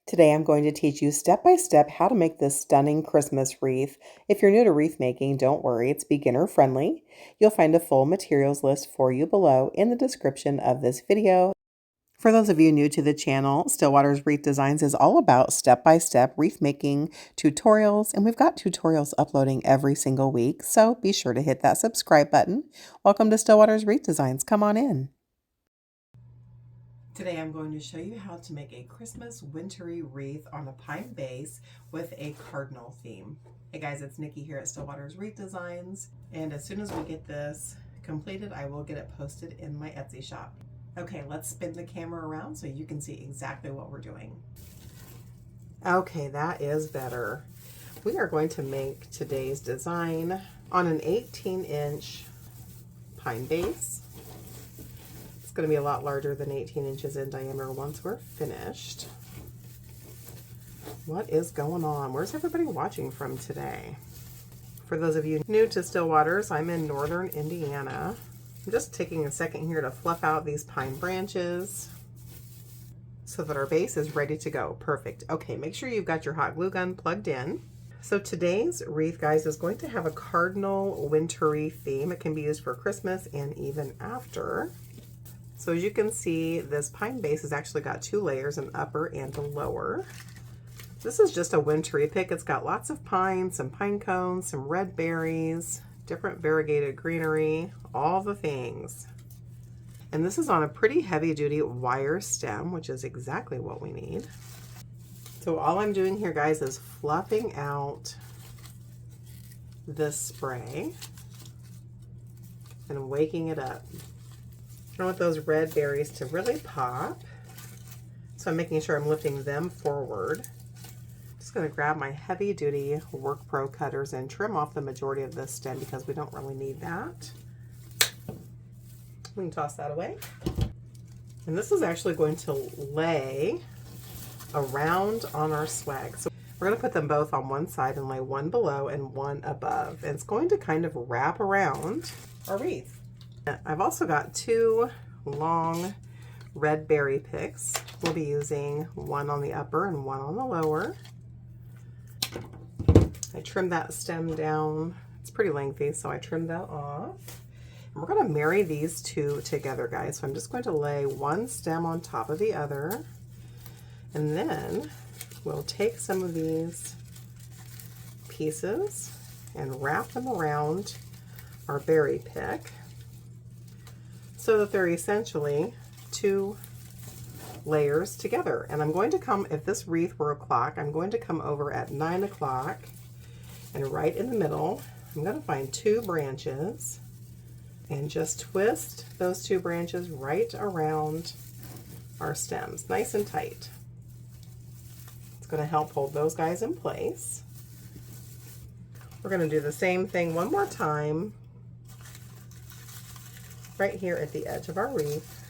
Today I'm going to teach you step by step how to make this stunning Christmas wreath. If you're new to wreath making, don't worry, it's beginner friendly. You'll find a full materials list for you below in the description of this video. For those of you new to the channel, Stillwater's Wreath Designs is all about step-by-step wreath making tutorials, and we've got tutorials uploading every single week, so be sure to hit that subscribe button. Welcome to Stillwater's Wreath Designs. Come on in. Today I'm going to show you how to make a Christmas wintry wreath on a pine base with a cardinal theme. Hey guys, it's Nikki here at Stillwater's Wreath Designs, and as soon as we get this completed, I will get it posted in my Etsy shop. Okay, let's spin the camera around so you can see exactly what we're doing. Okay, that is better. We are going to make today's design on an 18-inch pine base. Going to be a lot larger than 18 inches in diameter once we're finished. What is going on? Where's everybody watching from today? For those of you new to Stillwaters, I'm in northern Indiana. I'm just taking a second here to fluff out these pine branches so that our base is ready to go. Perfect. Okay, make sure you've got your hot glue gun plugged in. So today's wreath, guys, is going to have a cardinal wintry theme. It can be used for Christmas and even after. So as you can see, this pine base has actually got two layers, an upper and a lower. This is just a wintry pick. It's got lots of pine, some pine cones, some red berries, different variegated greenery, all the things. And this is on a pretty heavy duty wire stem, which is exactly what we need. So all I'm doing here, guys, is fluffing out this spray and waking it up. I want those red berries to really pop, so I'm making sure I'm lifting them forward. Just going to grab my heavy duty Work Pro cutters and trim off the majority of this stem because we don't really need that. We can toss that away. And this is actually going to lay around on our swag. So we're going to put them both on one side and lay one below and one above. And it's going to kind of wrap around our wreath. I've also got two long red berry picks. We'll be using one on the upper and one on the lower. I trimmed that stem down. It's pretty lengthy, so I trimmed that off. And we're going to marry these two together, guys. So I'm just going to lay one stem on top of the other. And then we'll take some of these pieces and wrap them around our berry pick, so that they're essentially two layers together. And I'm going to come, if this wreath were a clock, I'm going to come over at 9 o'clock, and right in the middle, I'm going to find two branches and just twist those two branches right around our stems, nice and tight. It's going to help hold those guys in place. We're going to do the same thing one more time right here at the edge of our wreath.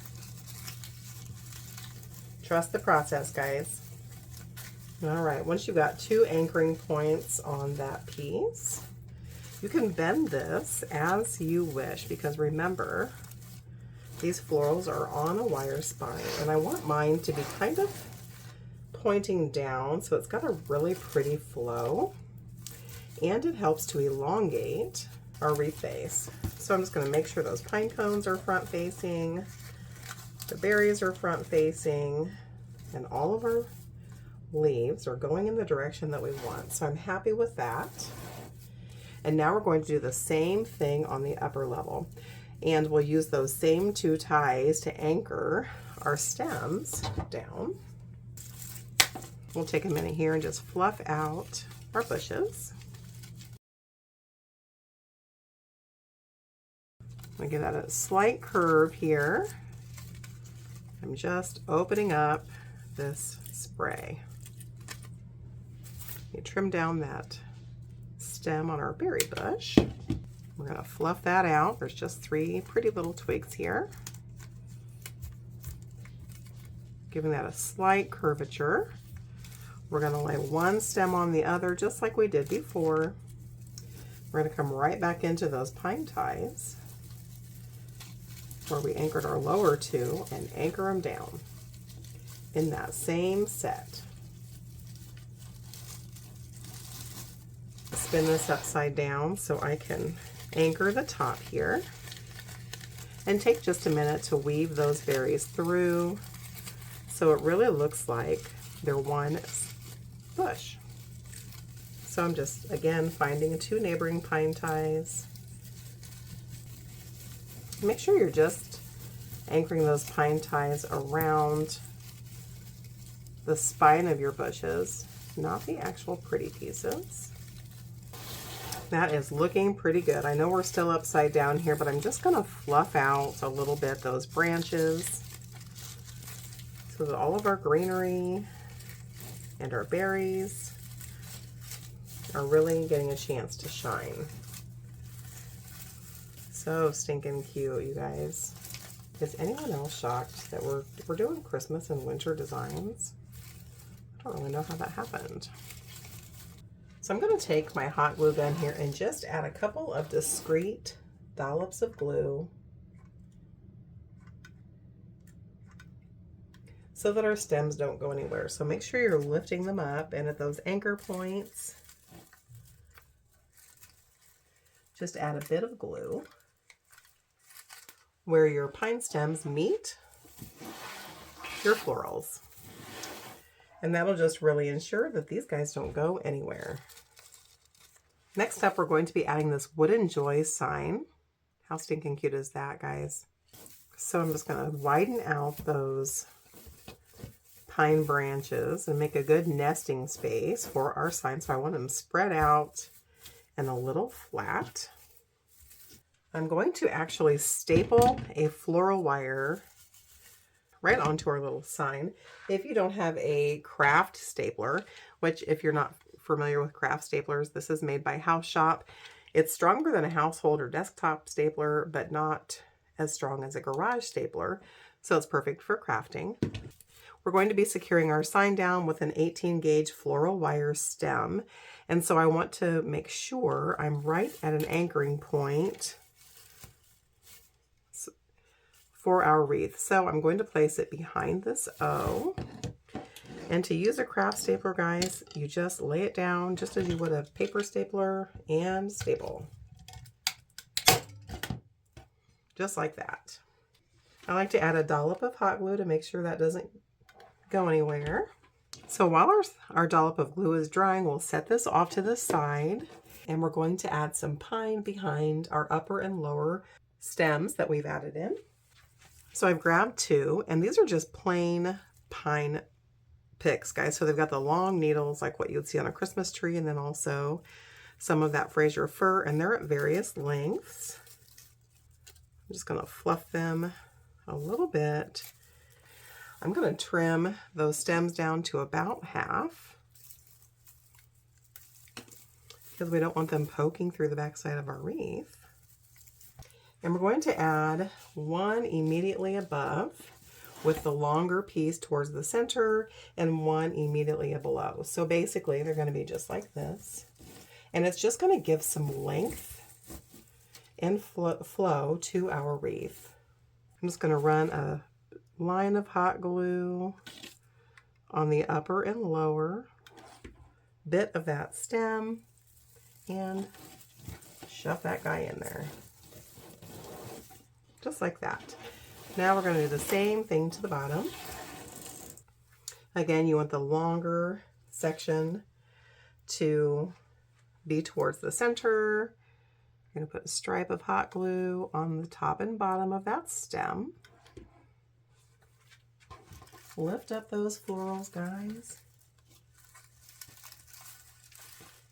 Trust the process, guys. All right, once you've got two anchoring points on that piece, you can bend this as you wish, because remember, these florals are on a wire spine, and I want mine to be kind of pointing down, so it's got a really pretty flow, and it helps to elongate our wreath base. So I'm just going to make sure those pine cones are front facing, the berries are front facing, and all of our leaves are going in the direction that we want. So I'm happy with that. And now we're going to do the same thing on the upper level. And we'll use those same two ties to anchor our stems down. We'll take a minute here and just fluff out our bushes. I'm going to give that a slight curve here. I'm just opening up this spray. You trim down that stem on our berry bush. We're going to fluff that out. There's just three pretty little twigs here. Giving that a slight curvature. We're going to lay one stem on the other just like we did before. We're going to come right back into those pine ties where we anchored our lower two and anchor them down in that same set. spin this upside down so I can anchor the top here. And take just a minute to weave those berries through so it really looks like they're one bush. So I'm just, again, finding 2 neighboring pine ties. Make sure you're just anchoring those pine ties around the spine of your bushes, not the actual pretty pieces. That is looking pretty good. I know we're still upside down here, but I'm just going to fluff out a little bit those branches so that all of our greenery and our berries are really getting a chance to shine. So stinking cute, you guys. Is anyone else shocked that we're doing Christmas and winter designs? I don't really know how that happened. So I'm going to take my hot glue gun here and just add a couple of discreet dollops of glue so that our stems don't go anywhere. So make sure you're lifting them up, and at those anchor points, just add a bit of glue where your pine stems meet your florals. And that'll just really ensure that these guys don't go anywhere. Next up, we're going to be adding this Wooden Joy sign. How stinking cute is that, guys? So I'm just going to widen out those pine branches and make a good nesting space for our sign. So I want them spread out and a little flat. I'm going to actually staple a floral wire right onto our little sign. If you don't have a craft stapler, which if you're not familiar with craft staplers, this is made by House Shop. It's stronger than a household or desktop stapler, but not as strong as a garage stapler. So it's perfect for crafting. We're going to be securing our sign down with an 18 gauge floral wire stem. And so I want to make sure I'm right at an anchoring point for our wreath. So I'm going to place it behind this O. And to use a craft stapler, guys, you just lay it down just as you would a paper stapler and staple. Just like that. I like to add a dollop of hot glue to make sure that doesn't go anywhere. So while our dollop of glue is drying, we'll set this off to the side, and we're going to add some pine behind our upper and lower stems that we've added in. So I've grabbed 2, and these are just plain pine picks, guys. So they've got the long needles like what you would see on a Christmas tree, and then also some of that Fraser fir, and they're at various lengths. I'm just going to fluff them a little bit. I'm going to trim those stems down to about half because we don't want them poking through the backside of our wreath. And we're going to add 1 immediately above with the longer piece towards the center and 1 immediately below. So basically they're going to be just like this. And it's just going to give some length and flow to our wreath. I'm just going to run a line of hot glue on the upper and lower bit of that stem and shove that guy in there. Just like that. Now we're going to do the same thing to the bottom. Again, you want the longer section to be towards the center. You're going to put a stripe of hot glue on the top and bottom of that stem. Lift up those florals, guys,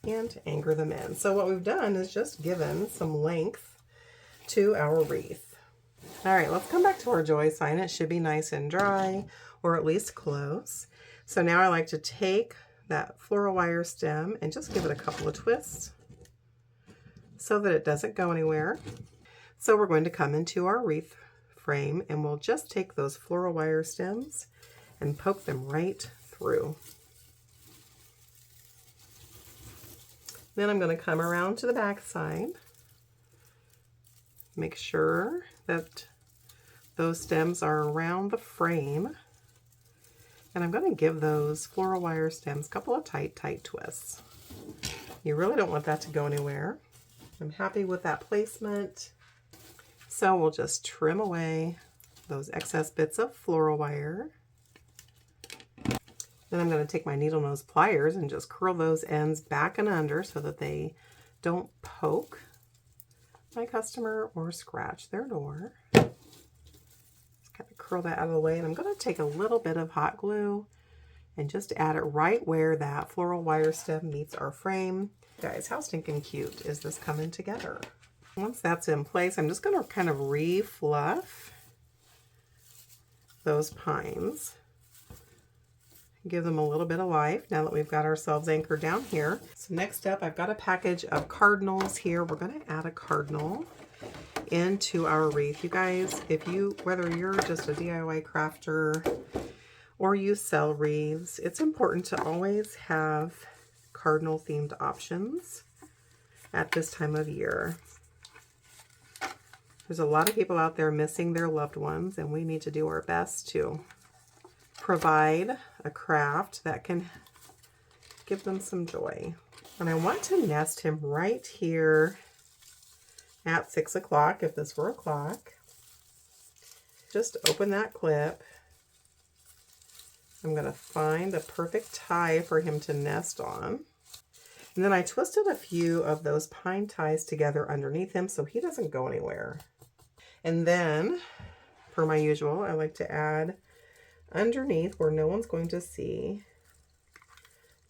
and anchor them in. So what we've done is just given some length to our wreath. All right, let's come back to our joy sign. It should be nice and dry, or at least close. So now I like to take that floral wire stem and just give it a couple of twists so that it doesn't go anywhere. So we're going to come into our wreath frame, and we'll just take those floral wire stems and poke them right through. Then I'm going to come around to the back side, make sure that those stems are around the frame, and I'm going to give those floral wire stems a couple of tight twists. You really don't want that to go anywhere. I'm happy with that placement. So we'll just trim away those excess bits of floral wire. Then I'm going to take my needle nose pliers and just curl those ends back and under so that they don't poke my customer or scratch their door. Just kind of curl that out of the way, and I'm going to take a little bit of hot glue and just add it right where that floral wire stem meets our frame. Guys, how stinking cute is this coming together? Once that's in place, I'm just going to kind of re-fluff those pines. Give them a little bit of life now that we've got ourselves anchored down here. So next up, I've got a package of cardinals here. We're going to add a cardinal into our wreath. You guys, whether you're just a DIY crafter or you sell wreaths, it's important to always have cardinal themed options at this time of year. There's a lot of people out there missing their loved ones, and we need to do our best to provide a craft that can give them some joy. And I want to nest him right here at 6 o'clock, if this were a clock. Just open that clip. I'm going to find a perfect tie for him to nest on. And then I twisted a few of those pine ties together underneath him so he doesn't go anywhere. And then, per my usual, I like to add underneath where no one's going to see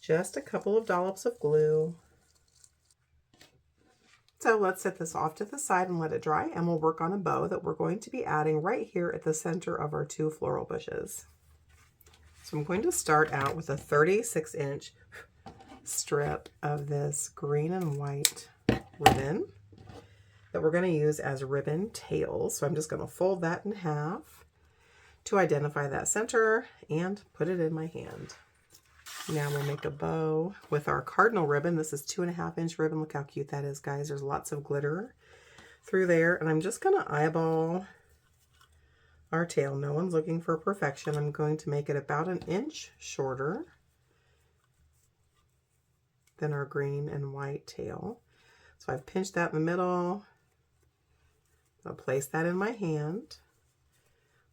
just a couple of dollops of glue. So let's set this off to the side and let it dry, and we'll work on a bow that we're going to be adding right here at the center of our 2 floral bushes. So I'm going to start out with a 36-inch strip of this green and white ribbon that we're going to use as ribbon tails. So I'm just going to fold that in half to identify that center and put it in my hand. Now we'll make a bow with our cardinal ribbon. This is 2.5-inch ribbon. Look how cute that is, guys. There's lots of glitter through there. And I'm just going to eyeball our tail. No one's looking for perfection. I'm going to make it about 1 inch shorter than our green and white tail. So I've pinched that in the middle. I'll place that in my hand.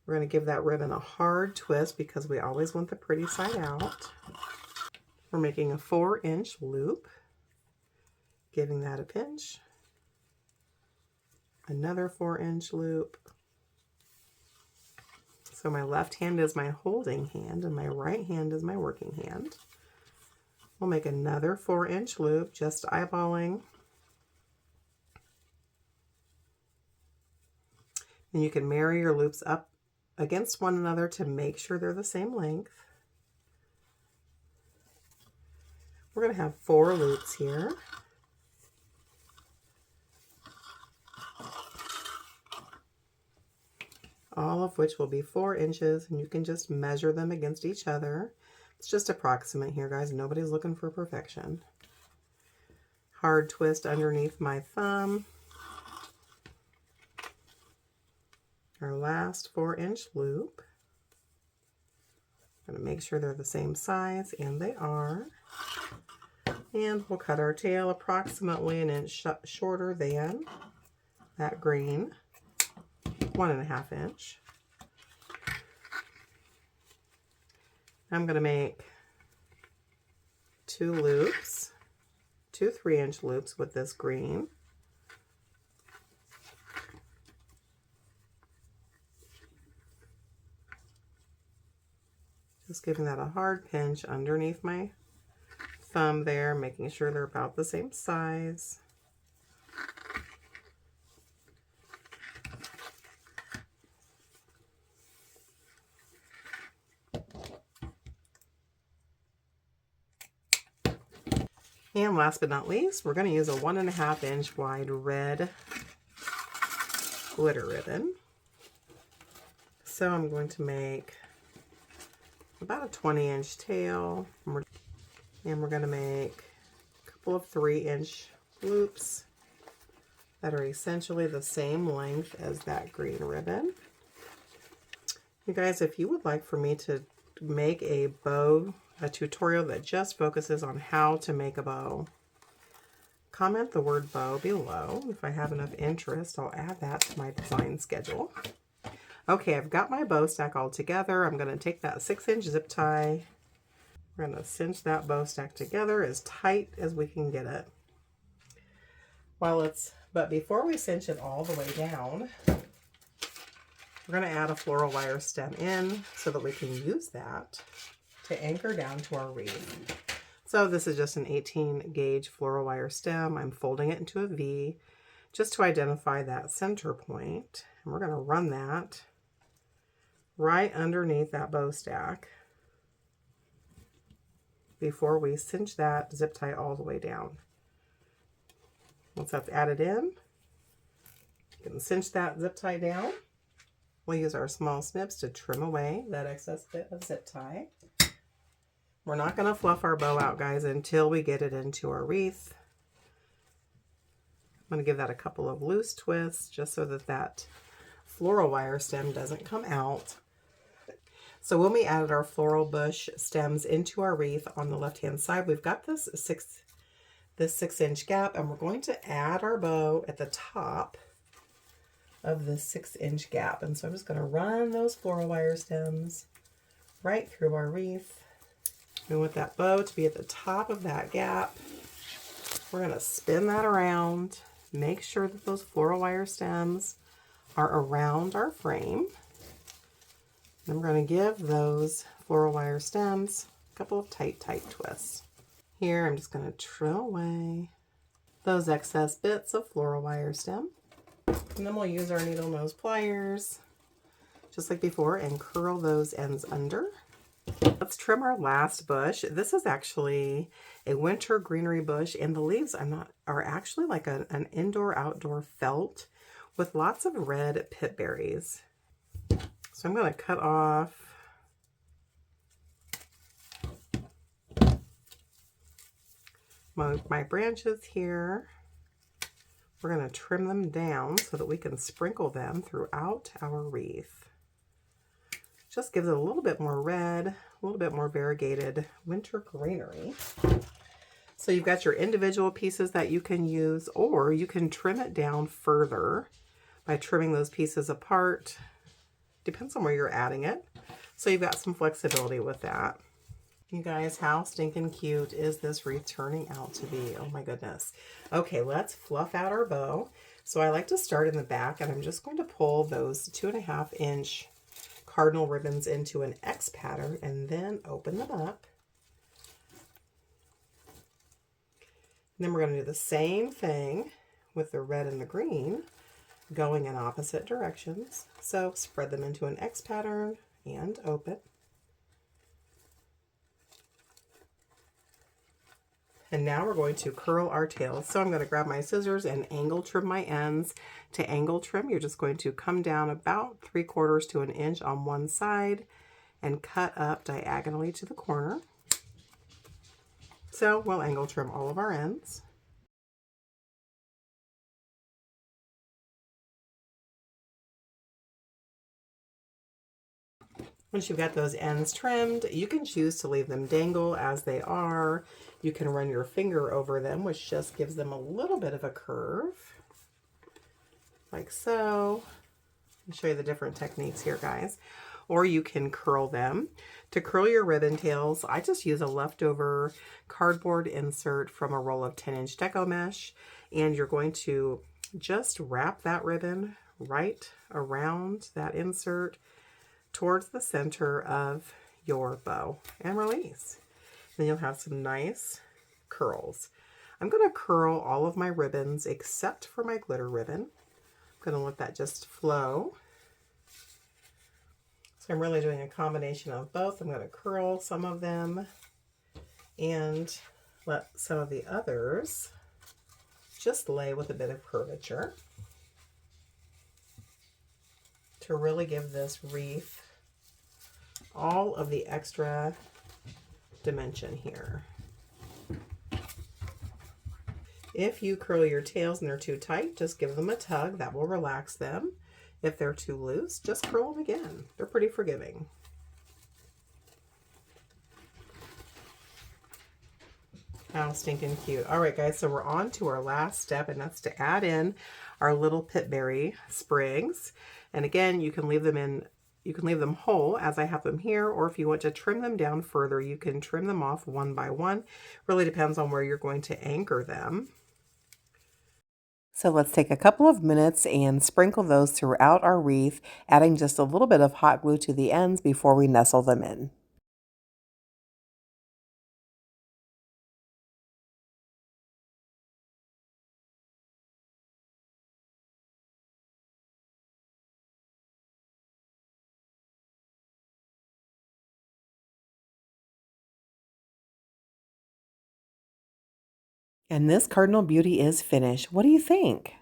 We're going to give that ribbon a hard twist because we always want the pretty side out. We're making a 4-inch loop, giving that a pinch. Another 4-inch loop. So my left hand is my holding hand and my right hand is my working hand. We'll make another 4-inch loop, just eyeballing. And you can marry your loops up against one another to make sure they're the same length. We're going to have 4 loops here. All of which will be 4 inches, and you can just measure them against each other. It's just approximate here, guys. Nobody's looking for perfection. Hard twist underneath my thumb. Our last 4-inch loop. I'm going to make sure they're the same size, and they are. And we'll cut our tail approximately 1 inch shorter than that green, 1.5 inch. I'm going to make 2 loops, 2 3-inch loops with this green. Just giving that a hard pinch underneath my thumb there, making sure they're about the same size. And last but not least, we're going to use a 1.5-inch wide red glitter ribbon. So I'm going to make about a 20-inch tail, and we're going to make a couple of 3-inch loops that are essentially the same length as that green ribbon. You guys, if you would like for me to make a tutorial that just focuses on how to make a bow, Comment the word bow below. If I have enough interest, I'll add that to my design schedule. Okay, I've got my bow stack all together. I'm going to take that 6-inch zip tie. We're going to cinch that bow stack together as tight as we can get it. But before we cinch it all the way down, we're going to add a floral wire stem in so that we can use that to anchor down to our wreath. So this is just an 18 gauge floral wire stem. I'm folding it into a V just to identify that center point. And we're going to run that right underneath that bow stack before we cinch that zip tie all the way down. Once that's added in, you can cinch that zip tie down. We'll use our small snips to trim away that excess bit of zip tie. We're not going to fluff our bow out, guys, until we get it into our wreath. I'm going to give that a couple of loose twists just so that that floral wire stem doesn't come out. So when we added our floral bush stems into our wreath on the left-hand side, we've got this 6-inch gap, and we're going to add our bow at the top of the 6-inch gap. And so I'm just going to run those floral wire stems right through our wreath. We want that bow to be at the top of that gap. We're going to spin that around, make sure that those floral wire stems are around our frame. Then we're going to give those floral wire stems a couple of tight twists. Here, I'm just going to trim away those excess bits of floral wire stem. And then we'll use our needle nose pliers, just like before, and curl those ends under. Let's trim our last bush. This is actually a winter greenery bush, and the leaves are actually like an indoor-outdoor felt with lots of red pit berries. So I'm going to cut off my branches here. We're going to trim them down so that we can sprinkle them throughout our wreath. Just gives it a little bit more red, a little bit more variegated winter greenery. So you've got your individual pieces that you can use, or you can trim it down further by trimming those pieces apart. Depends on where you're adding it. So you've got some flexibility with that. You guys, how stinking cute is this wreath turning out to be? Oh my goodness. Okay, let's fluff out our bow. So I like to start in the back, and I'm just going to pull those 2.5-inch cardinal ribbons into an X pattern and then open them up. And then we're going to do the same thing with the red and the green, going in opposite directions. So spread them into an X pattern and open. And now we're going to curl our tails. So I'm going to grab my scissors and angle trim my ends. To angle trim, you're just going to come down about 3/4 to an inch on one side and cut up diagonally to the corner. So we'll angle trim all of our ends. Once you've got those ends trimmed, you can choose to leave them dangle as they are. You can run your finger over them, which just gives them a little bit of a curve, like so. I'll show you the different techniques here, guys. Or you can curl them. To curl your ribbon tails, I just use a leftover cardboard insert from a roll of 10-inch deco mesh, and you're going to just wrap that ribbon right around that insert towards the center of your bow and release. Then you'll have some nice curls. I'm going to curl all of my ribbons except for my glitter ribbon. I'm going to let that just flow. So I'm really doing a combination of both. I'm going to curl some of them and let some of the others just lay with a bit of curvature to really give this wreath all of the extra dimension here. If you curl your tails and they're too tight, just give them a tug. That will relax them. If they're too loose, just curl them again. They're pretty forgiving. How stinking cute. All right, guys, so we're on to our last step, and that's to add in our little pitberry sprigs. And again, you can leave them in, you can leave them whole as I have them here, or if you want to trim them down further, you can trim them off one by one. Really depends on where you're going to anchor them. So let's take a couple of minutes and sprinkle those throughout our wreath, adding just a little bit of hot glue to the ends before we nestle them in. And this Cardinal Beauty is finished. What do you think?